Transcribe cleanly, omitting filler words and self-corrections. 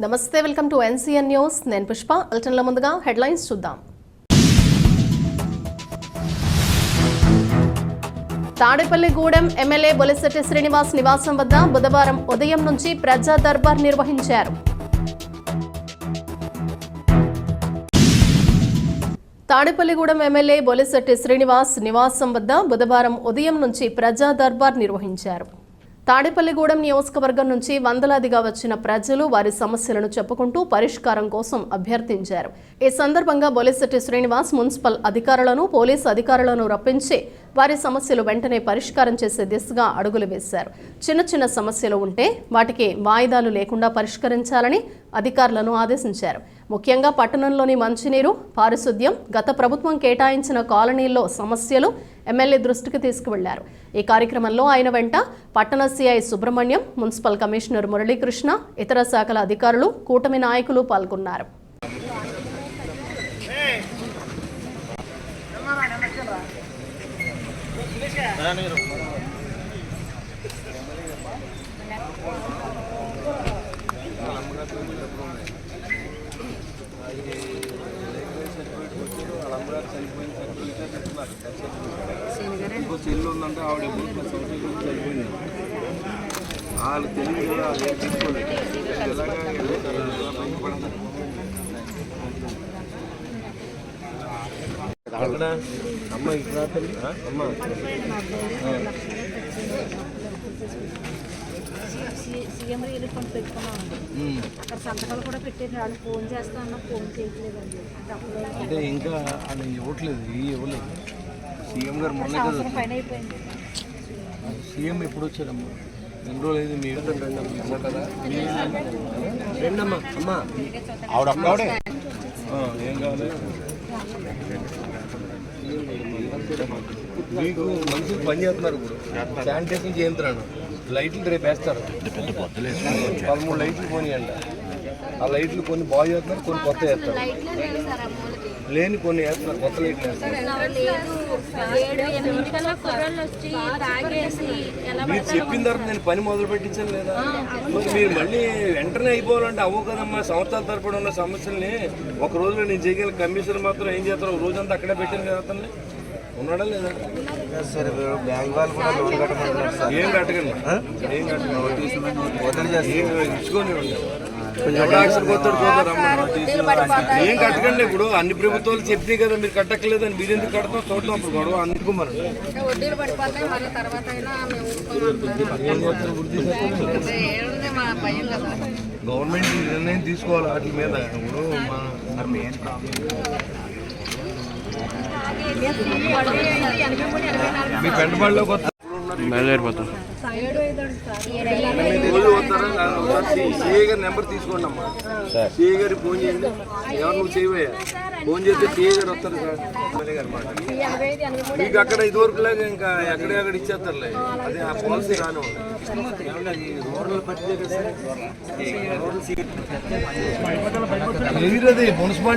నమస్తే, welcome to NCN news. నేను పుష్ప. బులెటిన్ల ముందుగా హెడ్లైన్స్ చూద్దాం. తాడేపల్లిగూడెం ఎమ్మెల్యే బొలిశెట్టి శ్రీనివాస్ నివాసం వద్ద బుధవారం ఉదయం నుంచి ప్రజా దర్బార్ నిర్వహించారు. తాడేపల్లిగూడెం ఎమ్మెల్యే బొలిశెట్టి శ్రీనివాస్ నివాసం వద్ద బుధవారం ఉదయం నుంచి ప్రజా దర్బార్ నిర్వహించారు. తాడేపల్లిగూడెం నియోజకవర్గం నుంచి వందలాదిగా వచ్చిన ప్రజలు వారి సమస్యలను చెప్పుకుంటూ పరిష్కారం కోసం అభ్యర్థించారు. ఈ సందర్భంగా బొలిశెట్టి శ్రీనివాస్ మున్సిపల్ అధికారులను, పోలీసు అధికారులను రప్పించి వారి సమస్యలు వెంటనే పరిష్కారం చేసే దిశగా అడుగులు వేశారు. చిన్న చిన్న సమస్యలు ఉంటే వాటికి వాయిదాలు లేకుండా పరిష్కరించాలని అధికారులను ఆదేశించారు. ముఖ్యంగా పట్టణంలోని మంచినీరు, పారిశుద్ధ్యం, గత ప్రభుత్వం కేటాయించిన కాలనీల్లో సమస్యలు ఎమ్మెల్యే దృష్టికి తీసుకువెళ్లారు. ఈ కార్యక్రమంలో ఆయన వెంట పట్టణ CI Subrahmanyam, municipal commissioner Muralikrishna, ఇతర శాఖల అధికారులు, కూటమి నాయకులు పాల్గొన్నారు. ఇంకో చెల్లు ఉందంటే ఆవిడ చనిపోయింది. వాళ్ళు తెలియదు, అదే తీసుకోలేదు. ఎలాగా అమ్మ ఇక్కడ అమ్మ సీఎం రిలీఫ్ ఫండ్ పెట్టుకున్నామండి. అక్కడ సంతకాలు కూడా పెట్టారు. వాళ్ళు ఫోన్ చేస్తా అన్నా ఫోన్ చేయట్లేదండి. అంటే ఇంకా వాళ్ళు ఇవ్వట్లేదు, ఇవ్వలేదు. సీఎం గారు మొన్న పైన అయిపోయింది. సీఎం ఎప్పుడు వచ్చారమ్మా? ఎన్ని రోజులు అయితే మీరు కదా రెండమ్మా అమ్మ ఆవిడ ఏం కావాలి మీకు? మనుషులు పని చేస్తున్నారు. ఇప్పుడు శానిటేషన్ చేయించున్నాను. లైట్లు రేపు వేస్తారు. 13 లైట్లు పోనీయండి. ఆ లైట్లు కొన్ని బాగా చేస్తున్నారు, కొన్ని కొత్త వేస్తారు. లేని కొన్ని వేస్తున్నారు, కొత్త లైట్లు వేస్తారు. మీరు చెప్పిన తర్వాత నేను పని మొదలు పెట్టించాను లేదా? మరి మీరు మళ్ళీ వెంటనే అయిపోవాలంటే అవ్వవు కదమ్మా. సంవత్సరాల తరపున ఉన్న సమస్యల్ని ఒక రోజులో నేను చేయగల. కమిషనర్ మాత్రం ఏం చేస్తారు? ఒక రోజంతా అక్కడే పెట్టాను కదా. అతన్ని ఉన్నాడా లేదా? సార్ బ్యాంక్ వాళ్ళు కూడా లోన్ కట్టమంటున్నారు. ఏం కట్టకండి, ఏం కట్టకండి, ఇచ్చుకొని ఏం కట్టకండి. ఇప్పుడు అన్ని ప్రభుత్వాలు చెప్పినాయి కదా మీరు కట్టక్కలేదని. మీరు ఎందుకు కడతాం? చూడటం అప్పుడు గొడవ అందుకోమని. గవర్నమెంట్ నిర్ణయం తీసుకోవాలి వాటి మీద. ఇప్పుడు మీ పెంటబాడులో బయలుదేరిపోతాం. రోజు వస్తారా? సిఏ గారి నెంబర్ తీసుకోండి అమ్మా. సిఏ గారికి ఫోన్ చేయండి. ఎవరు నువ్వు చేయవయ్యా? ఫోన్ చేస్తే సిఏ గారు వస్తారు సార్. మీకు అక్కడ ఇదివరకు లాగా ఇంకా ఎక్కడెక్కడ ఇచ్చేస్తారులే. అదే ఆ పాలసీ రాను రూరల్ పట్టిదే కదా సార్. మున్సిపాలిటీ